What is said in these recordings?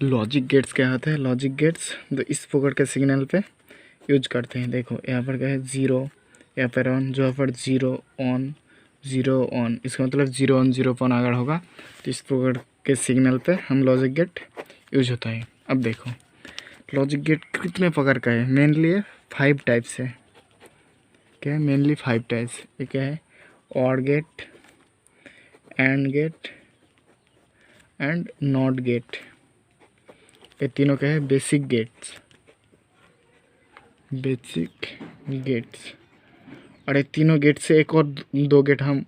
Logic gates क्या होते हैं? लॉजिक गेट्स तो इस प्रकार के सिग्नल पे यूज करते हैं। देखो यहाँ पर क्या है, 0 यहाँ पर ऑन, जो यहाँ पर 0 ऑन 0 ऑन, इसका मतलब 0 ऑन 0 ऑन अगर होगा तो इस प्रकार के सिग्नल पे हम लॉजिक गेट यूज होता है। अब देखो लॉजिक गेट कितने प्रकार का है? मेनली 5 टाइप्स है। क्या है? Mainly 5 types. ये क्या है? OR gate, AND gate and NOT gate. ये तीनों क्या है? Basic gates, basic gates. और ये तीनों गेट से एक और 2 गेट हम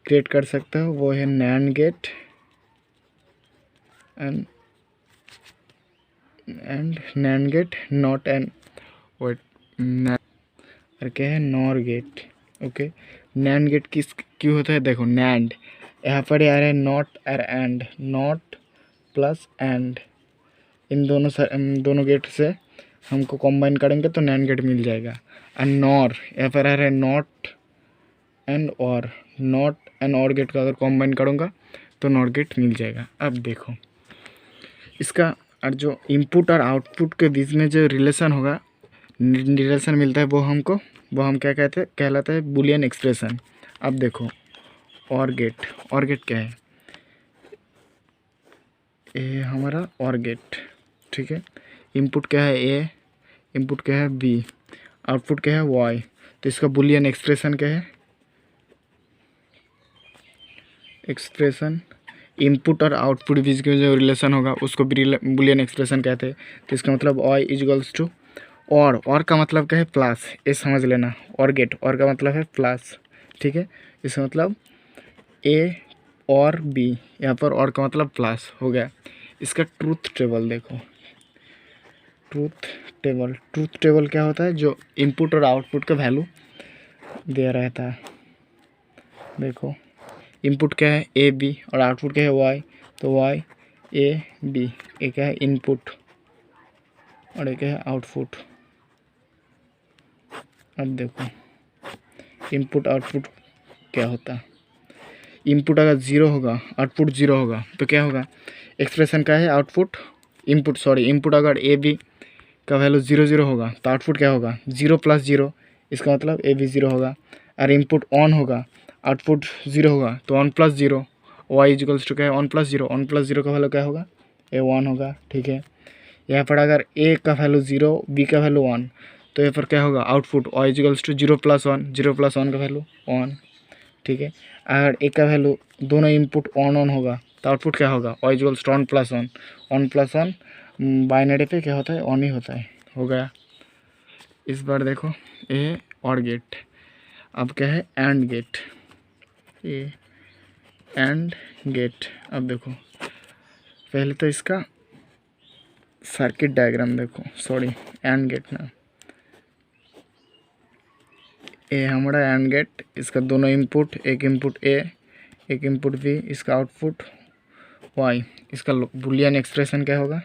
क्रिएट कर सकते हैं, वो है NAND gate and NAND gate, NOT and वेट, और क्या है? NOR gate. Okay, NAND gate किस क्यों होता है? देखो नैंड यहाँ पर आ रहा है नॉट और एंड, नॉट प्लस एंड, इन दोनों गेट से हमको कंबाइन करेंगे तो नैंड गेट मिल जाएगा। और नॉर यहाँ पर आ रहा है नॉट एंड और, नॉट एंड और गेट का अगर कंबाइन करूँगा तो नॉट गेट मिल जाएगा। अब देखो इसका और जो इनपुट और आउटपुट के बीच में जो रिलेशन होगा, रिलेशन मिलता है, वो हम क्या कहते हैं? कहलाता है बुलियन एक्सप्रेशन। अब देखो और गेट क्या है? ये हमारा और गेट, ठीक है। इनपुट क्या है? ए, इनपुट क्या है? बी, आउटपुट क्या है? वाई। तो इसका बुलियन एक्सप्रेशन क्या है? एक्सप्रेशन इनपुट और आउटपुट बीच के जो रिलेशन होगा उसको बुलियन एक्सप्रेशन कहते हैं। तो इसका मतलब वाई इजगल्स टू और का मतलब क्या है? प्लस। ये समझ लेना, और गेट और का मतलब है प्लस, ठीक है। इसका मतलब ए और बी, यहाँ पर और का मतलब प्लस हो गया। इसका ट्रूथ टेबल देखो, ट्रूथ टेबल क्या होता है? जो इनपुट और आउटपुट का वैल्यू दे रहता है। देखो इनपुट क्या है? ए बी, और आउटपुट क्या है? वाई। तो वाई ए बी, ये क्या है? इनपुट, और ये क्या है? आउटपुट। अब देखो इनपुट आउटपुट क्या होता है? इनपुट अगर 0 होगा, आउटपुट 0 होगा तो क्या होगा? एक्सप्रेशन का है आउटपुट, इनपुट अगर ए बी का वैल्यू 0 0 होगा तो आउटपुट क्या होगा? 0 + 0, इसका मतलब ए बी 0 होगा। और इनपुट ऑन होगा, आउटपुट 0 होगा तो 1 + 0, वाई इक्वल्स टू क्या है? 1 + 0, 1 + 0 का वैल्यू क्या होगा? ए 1 होगा, ठीक है। यहाँ पर अगर ए का वैल्यू 0, बी का वैल्यू 1, तो यहाँ पर क्या होगा? आउटपुट वाई इक्वल्स टू 0 + 1, 0 + 1 का वैल्यू 1, ठीक है। अगर ए का वैल्यू दोनों इनपुट ऑन होगा तो आउटपुट क्या होगा? वाई इक्वल्स टू 1 + 1, 1 + 1 बाइनरी पे क्या होता है? ऑन ही होता है। हो गया। इस बार देखो ए और गेट। अब क्या है? AND gate, A AND gate. अब देखो पहले तो इसका सर्किट डायग्राम देखो, एंड गेट ना, ए हमारा एंड गेट, इसका दोनों इनपुट, एक इनपुट ए एक इनपुट बी, इसका आउटपुट वाई। इसका बुलियन एक्सप्रेशन क्या होगा?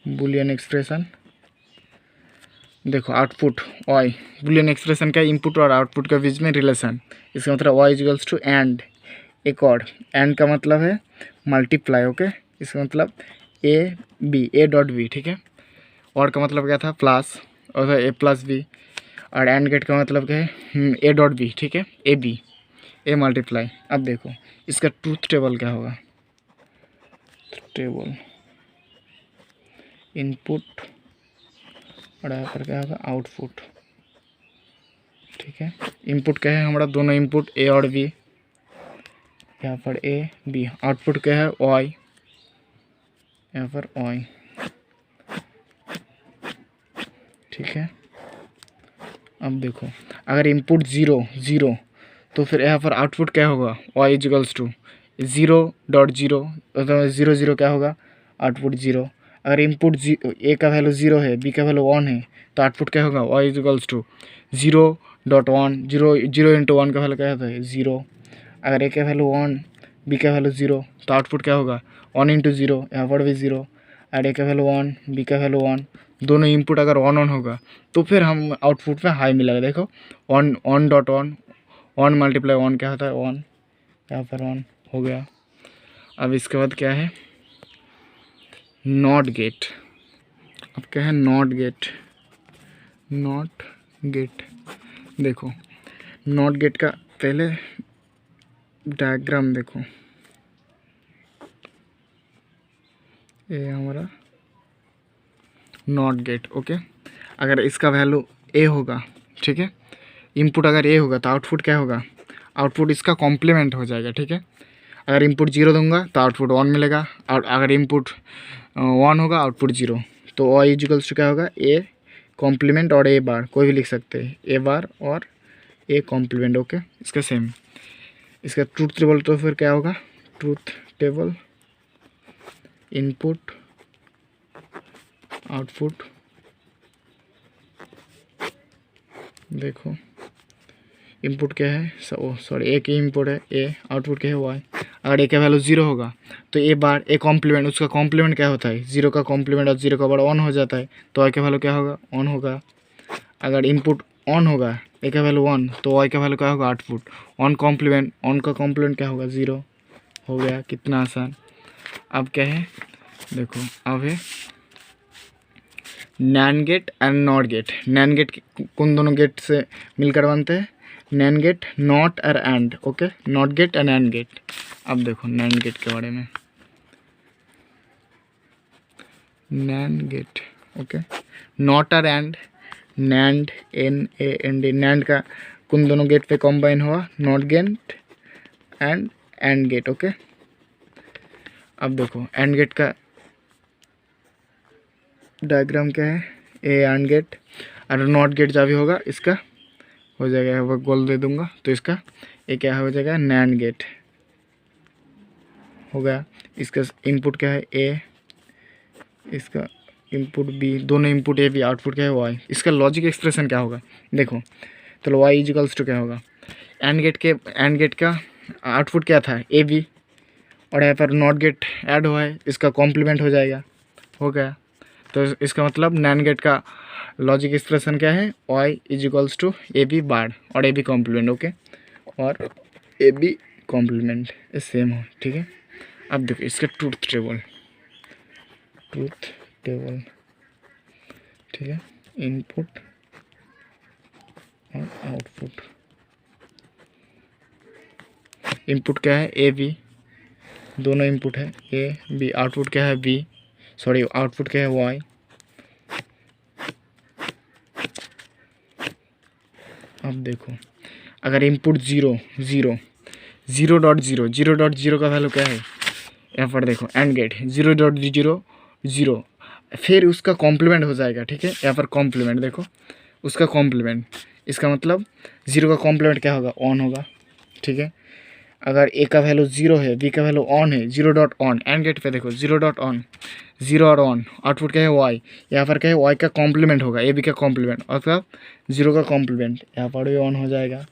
बुलियन एक्सप्रेशन देखो आउटपुट वाई, बुलियन एक्सप्रेशन क्या? इनपुट और आउटपुट के बीच में रिलेशन। इसका मतलब वाई इक्वल्स टू एंड, एक और एंड का मतलब है मल्टीप्लाई, ओके। इसका मतलब A B, A dot B, ठीक है। और का मतलब क्या था? Plus, OR A + B. और एंड गेट का मतलब क्या है? ए डॉट बी, ठीक है, ए बी, ए मल्टीप्लाई। अब देखो इसका ट्रूथ टेबल क्या होगा? टेबल इनपुट और यहाँ पर क्या होगा? आउटपुट, ठीक है। इनपुट क्या है हमारा? दोनों इनपुट ए और बी, यहाँ पर ए बी। आउटपुट क्या है? वाई, यहाँ पर वाई, ठीक है। अब देखो अगर इनपुट 0 0 तो फिर यहाँ पर आउटपुट क्या होगा? वाई इक्वल्स टू 0.0, तो 0 0 क्या होगा? आउटपुट 0। अगर इनपुट ए का वैल्यू 0 है, बी का वैल्यू 1 है, तो आउटपुट क्या होगा? वाई इक्वल्स टू 0.1, 0 × 1 का वैल्यू क्या होता है? 0। अगर ए का वैल्यू 1, बी का वैल्यू 0, तो आउटपुट क्या होगा? 1 × 0, यहाँ पर भी 0। और ए का वैल्यू 1, बी का वैल्यू 1, दोनों इनपुट अगर 1 होगा तो फिर हम आउटपुट में हाई मिलेगा। देखो 1.1 1 × 1 क्या होता है? 1, यहाँ पर 1 हो गया। अब इसके बाद क्या है, नॉट गेट। अब क्या है, नॉट गेट। नॉट गेट देखो, नॉट गेट का पहले डायग्राम देखो, ये हमारा नॉट गेट। ओके, अगर इसका वैल्यू ए होगा, ठीक है, इनपुट अगर ए होगा तो आउटपुट क्या होगा, आउटपुट इसका कॉम्प्लीमेंट हो जाएगा। ठीक है, अगर इनपुट 0 दूंगा तो आउटपुट 1 मिलेगा, और अगर इनपुट 1 होगा आउटपुट 0। तो वाई इजिकल्स टू क्या होगा, ए कॉम्प्लीमेंट और ए बार, कोई भी लिख सकते हैं, ए बार और ए कॉम्प्लीमेंट। ओके, इसका सेम, इसका ट्रूथ टेबल तो फिर क्या होगा, ट्रूथ टेबल इनपुट आउटपुट। देखो इनपुट क्या है, सॉरी ए की इनपुट है ए, आउटपुट क्या है वाई। अगर ए का वैल्यू 0 होगा तो ए बार ए कॉम्प्लीमेंट, उसका कॉम्प्लीमेंट क्या होता है, 0 का कॉम्प्लीमेंट, और 0 का बार 1 हो जाता है, तो वाई का वैल्यू क्या होगा, 1 होगा। अगर इनपुट ऑन होगा, ए का वैल्यू 1, तो वाई का वैल्यू क्या होगा, आउटपुट 1 कॉम्प्लीमेंट, 1 का कॉम्प्लीमेंट क्या होगा, 0 हो गया। कितना आसान। अब क्या है, देखो अब है NAND gate and NOT gate. NAND gate कौन दोनों गेट से मिलकर बनते हैं, नैंड गेट, नॉट और AND. Okay, NOT gate and AND gate. अब देखो नैंड गेट के बारे में, नैंड गेट। ओके, नॉट और एंड, नैंड NAND, नैंड का कौन दोनों गेट पे कॉम्बाइन हुआ, NOT gate and AND gate. Okay, अब देखो एंड गेट का डायग्राम क्या है, ए एंड गेट, और नॉट गेट जब भी होगा इसका हो जाएगा, वो गोल दे दूंगा तो इसका ये क्या हो जाएगा, नैंड गेट हो गया। इसका इनपुट क्या है ए, इसका इनपुट बी, दोनों इनपुट ए बी, आउटपुट क्या है वाई। इसका लॉजिक एक्सप्रेशन क्या होगा, देखो तो वाई इजिकल्स टू क्या होगा, एंड गेट का आउटपुट क्या था, ए बी, और यहाँ पर नॉट गेट ऐड हुआ है, इसका कॉम्प्लीमेंट हो जाएगा, हो गया। तो इसका मतलब नैंड गेट का लॉजिक एक्सप्रेशन क्या है, Y is equals to A B bar और ए बी कॉम्प्लीमेंट। ओके, और ए बी कॉम्प्लीमेंट सेम हो। ठीक है, अब देखो इसका ट्रूथ टेबल, ठीक है, इनपुट और आउटपुट। इनपुट क्या है ए बी, दोनों इनपुट है ए बी, आउटपुट क्या है बी, सॉरी आउटपुट क्या है वाई। अब देखो अगर इनपुट 0.0 का वैल्यू क्या है, यहाँ पर देखो एंड गेट 0.0 फिर उसका कॉम्प्लीमेंट हो जाएगा। ठीक है, यहाँ पर कॉम्प्लीमेंट देखो, उसका कॉम्प्लीमेंट, इसका मतलब 0 का कॉम्प्लीमेंट क्या होगा, ऑन होगा। ठीक है, अगर ए का वैल्यू 0 है, बी का वैल्यू ऑन है, 0.on, एंड गेट पे देखो 0.on, 0 और ऑन, आउटपुट क्या है वाई। यहाँ पर क्या है, वाई का कॉम्प्लीमेंट होगा, ए बी का कॉम्प्लीमेंट, और फिर 0 का कॉम्प्लीमेंट, यहाँ पर भी ऑन हो जाएगा।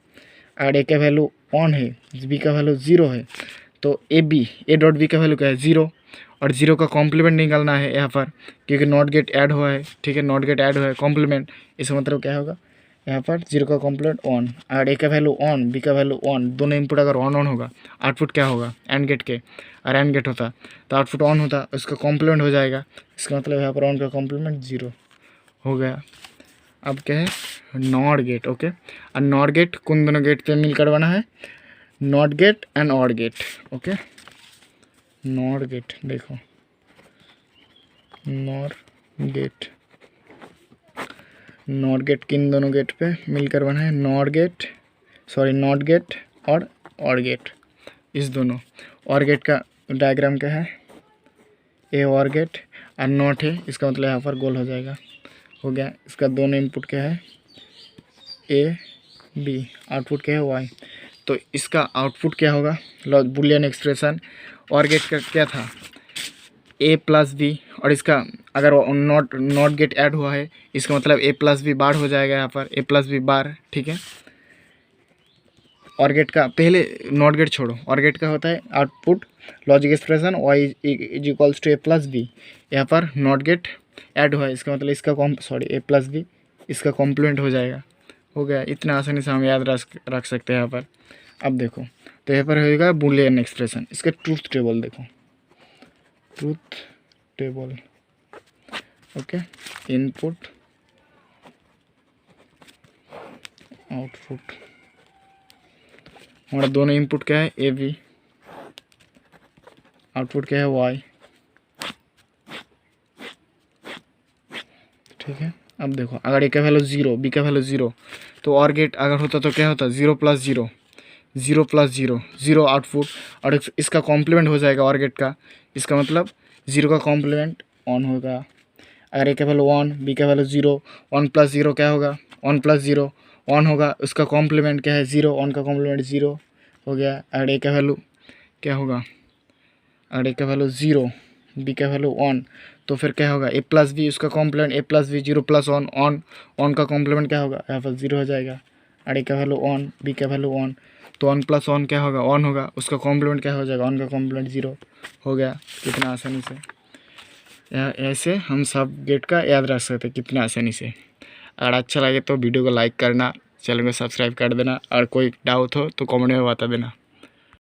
अगर ए का वैल्यू ऑन है, बी का वैल्यू 0 है, तो ए डॉट बी का वैल्यू क्या है 0, और 0 का कॉम्प्लीमेंट निकालना है यहाँ पर, क्योंकि नॉट गेट ऐड हुआ है। ठीक है, नॉट गेट ऐड हुआ है, कॉम्प्लीमेंट, इसका मतलब क्या होगा, यहाँ पर 0 का कॉम्प्लीमेंट ऑन। अगर ए का वैल्यू ऑन, बी का वैल्यू ऑन, दोनों इनपुट अगर ऑन होगा, आउटपुट क्या होगा, एंड गेट के, और एंड गेट होता तो आउटपुट ऑन होता, उसका कॉम्प्लीमेंट हो जाएगा। इसका मतलब यहाँ पर ऑन का कॉम्प्लीमेंट 0 हो गया। अब क्या है, नॉट गेट। ओके, और नॉट गेट कौन दोनों गेट पे मिलकर बना है, NOT gate and OR gate. Okay, NOT gate देखो, नॉट गेट किन दोनों गेट पे मिलकर बना है, नॉट गेट और ऑड गेट, इस दोनों। ऑर गेट का डायग्राम क्या है, ए ऑर गेट और नॉट है, इसका मतलब यहाँ पर गोल हो जाएगा, हो गया। इसका दोनों इनपुट क्या है, ए बी, आउटपुट क्या है वाई। तो इसका आउटपुट क्या होगा, बुलियन एक्सप्रेशन। ऑर गेट का क्या था, ए प्लस बी, और इसका अगर नॉट गेट ऐड हुआ है, इसका मतलब ए प्लस बी बार हो जाएगा, यहाँ पर ए प्लस बी बार। ठीक है, ऑर गेट का पहले नॉट गेट छोड़ो, ऑर गेट का होता है output logic expression Y is equals to A plus B, यहाँ पर नॉट गेट ऐड हुआ है, इसका मतलब इसका ए प्लस बी, इसका कॉम्प्लीमेंट हो जाएगा, हो गया। इतना आसानी से हम याद रख सकते हैं यहाँ पर। अब देखो तो यहाँ पर होगा बुलियन एक्सप्रेशन। इसके ट्रूथ टेबल देखो, truth table. Okay, input output, हमारा दोनों इनपुट क्या है ए बी, आउटपुट क्या है वाई। ठीक है, अब देखो अगर ए का वैल्यू 0 बी का वैल्यू 0 तो और गेट अगर होता तो क्या होता 0 + 0, 0 + 0, 0 आउटपुट, और इसका कॉम्प्लीमेंट हो जाएगा और गेट का। इसका मतलब 0 का कॉम्प्लीमेंट ऑन होगा। अगर ए का वैल्यू 1 बी का वैल्यू 0, 1 + 0 क्या होगा 1 + 0 ऑन होगा, उसका कॉम्प्लीमेंट क्या है 0, ऑन का कॉम्प्लीमेंट 0 हो गया। अगर ए का वैल्यू क्या होगा, अगर ए का वैल्यू 0 बी का वैल्यू 1 तो फिर क्या होगा a + b, उसका कॉम्प्लीमेंट a + b 0 + 1 ऑन का कॉम्प्लीमेंट क्या होगा यहाँ पर 0 हो जाएगा। अगर ए का वैल्यू 1 बी का वैल्यू 1 तो 1 + 1 क्या होगा ऑन होगा, उसका कॉम्प्लीमेंट क्या हो जाएगा ऑन का कॉम्प्लीमेंट 0 हो गया। कितना आसानी से ऐसे हम सब गेट का याद रख सकते हैं कितना आसानी से। अगर अच्छा लगे तो वीडियो को लाइक करना, चैनल को सब्सक्राइब कर देना, और कोई डाउट हो तो कमेंट में बता देना।